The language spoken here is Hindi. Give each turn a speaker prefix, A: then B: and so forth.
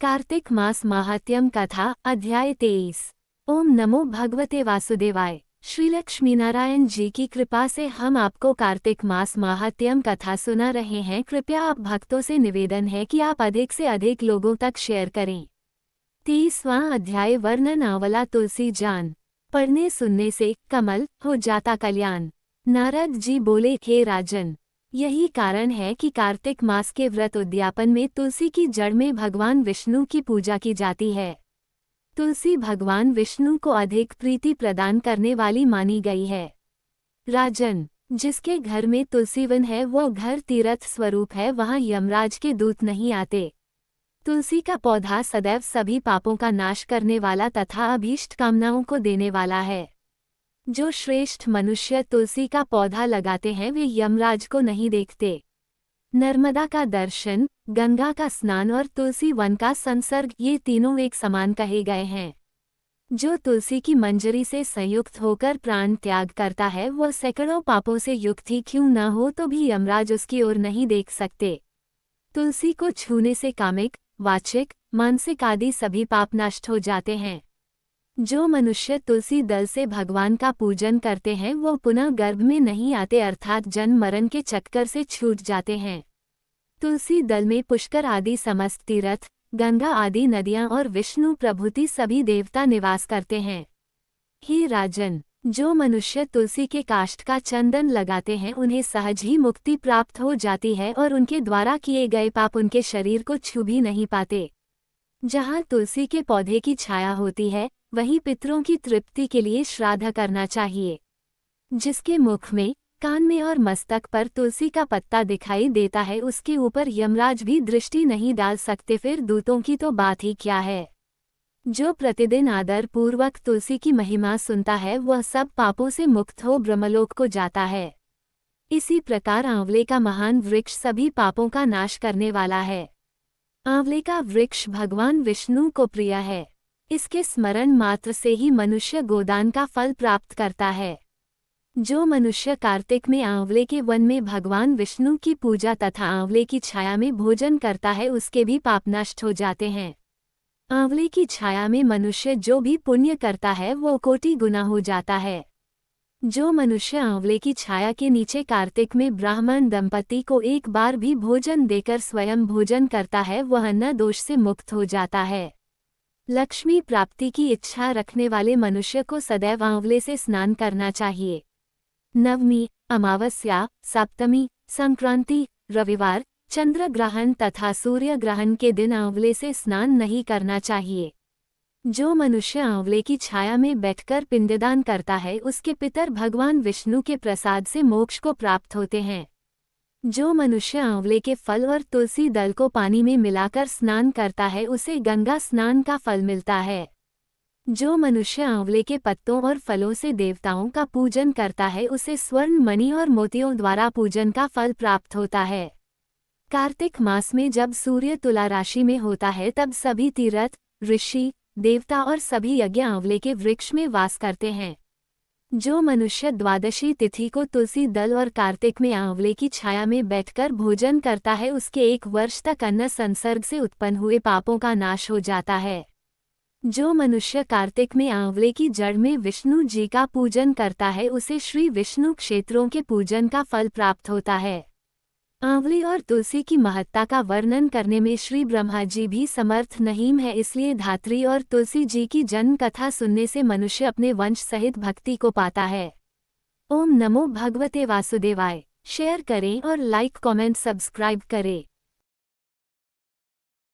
A: कार्तिक मास माहात्म्यम कथा अध्याय 23। ओम नमो भगवते वासुदेवाय। श्री लक्ष्मीनारायण जी की कृपा से हम आपको कार्तिक मास माहात्म्यम कथा सुना रहे हैं। कृपया आप भक्तों से निवेदन है कि आप अधिक से अधिक लोगों तक शेयर करें। 30वां अध्याय वर्णन आंवला तुलसी जान। पढ़ने सुनने से कमल हो जाता कल्याण। नारद जी बोले, हे राजन, यही कारण है कि कार्तिक मास के व्रत उद्यापन में तुलसी की जड़ में भगवान विष्णु की पूजा की जाती है। तुलसी भगवान विष्णु को अधिक प्रीति प्रदान करने वाली मानी गई है। राजन, जिसके घर में तुलसी वन है वो घर तीर्थ स्वरूप है, वहाँ यमराज के दूत नहीं आते। तुलसी का पौधा सदैव सभी पापों का नाश करने वाला तथा अभीष्ट कामनाओं को देने वाला है। जो श्रेष्ठ मनुष्य तुलसी का पौधा लगाते हैं वे यमराज को नहीं देखते। नर्मदा का दर्शन, गंगा का स्नान और तुलसी वन का संसर्ग, ये तीनों एक समान कहे गए हैं। जो तुलसी की मंजरी से संयुक्त होकर प्राण त्याग करता है वह सैकड़ों पापों से युक्त ही क्यों न हो तो भी यमराज उसकी ओर नहीं देख सकते। तुलसी को छूने से कामिक, वाचिक, मानसिक आदि सभी पाप नष्ट हो जाते हैं। जो मनुष्य तुलसी दल से भगवान का पूजन करते हैं वो पुनः गर्भ में नहीं आते, अर्थात जन्म मरण के चक्कर से छूट जाते हैं। तुलसी दल में पुष्कर आदि समस्त तीर्थ, गंगा आदि नदियां और विष्णु प्रभृति सभी देवता निवास करते हैं। हे राजन, जो मनुष्य तुलसी के काष्ठ का चंदन लगाते हैं उन्हें सहज ही मुक्ति प्राप्त हो जाती है और उनके द्वारा किए गए पाप उनके शरीर को छू भी नहीं पाते। जहाँ तुलसी के पौधे की छाया होती है वहीं पितरों की तृप्ति के लिए श्राद्ध करना चाहिए। जिसके मुख में, कान में और मस्तक पर तुलसी का पत्ता दिखाई देता है उसके ऊपर यमराज भी दृष्टि नहीं डाल सकते, फिर दूतों की तो बात ही क्या है। जो प्रतिदिन आदर पूर्वक तुलसी की महिमा सुनता है वह सब पापों से मुक्त हो ब्रह्मलोक को जाता है। इसी प्रकार आंवले का महान वृक्ष सभी पापों का नाश करने वाला है। आंवले का वृक्ष भगवान विष्णु को प्रिय है। इसके स्मरण मात्र से ही मनुष्य गोदान का फल प्राप्त करता है। जो मनुष्य कार्तिक में आंवले के वन में भगवान विष्णु की पूजा तथा आंवले की छाया में भोजन करता है उसके भी पाप नष्ट हो जाते हैं। आंवले की छाया में मनुष्य जो भी पुण्य करता है वो कोटि गुना हो जाता है। जो मनुष्य आंवले की छाया के नीचे कार्तिक में ब्राह्मण दंपति को एक बार भी भोजन देकर स्वयं भोजन करता है वह न दोष से मुक्त हो जाता है। लक्ष्मी प्राप्ति की इच्छा रखने वाले मनुष्य को सदैव आंवले से स्नान करना चाहिए। नवमी, अमावस्या, सप्तमी, संक्रांति, रविवार, चंद्र ग्रहण तथा सूर्य ग्रहण के दिन आंवले से स्नान नहीं करना चाहिए। जो मनुष्य आंवले की छाया में बैठकर पिंडदान करता है उसके पितर भगवान विष्णु के प्रसाद से मोक्ष को प्राप्त होते हैं। जो मनुष्य आंवले के फल और तुलसी दल को पानी में मिलाकर स्नान करता है उसे गंगा स्नान का फल मिलता है। जो मनुष्य आंवले के पत्तों और फलों से देवताओं का पूजन करता है उसे स्वर्ण मणि और मोतियों द्वारा पूजन का फल प्राप्त होता है। कार्तिक मास में जब सूर्य तुला राशि में होता है तब सभी तीर्थ, ऋषि, देवता और सभी यज्ञ आंवले के वृक्ष में वास करते हैं। जो मनुष्य द्वादशी तिथि को तुलसी दल और कार्तिक में आंवले की छाया में बैठकर भोजन करता है उसके 1 वर्ष तक अन्न संसर्ग से उत्पन्न हुए पापों का नाश हो जाता है। जो मनुष्य कार्तिक में आंवले की जड़ में विष्णु जी का पूजन करता है उसे श्री विष्णु क्षेत्रों के पूजन का फल प्राप्त होता है। आंवले और तुलसी की महत्ता का वर्णन करने में श्री ब्रह्मा जी भी समर्थ नहीं है, इसलिए धात्री और तुलसी जी की जन्म कथा सुनने से मनुष्य अपने वंश सहित भक्ति को पाता है। ओम नमो भगवते वासुदेवाय। शेयर करें और लाइक कमेंट सब्सक्राइब करें।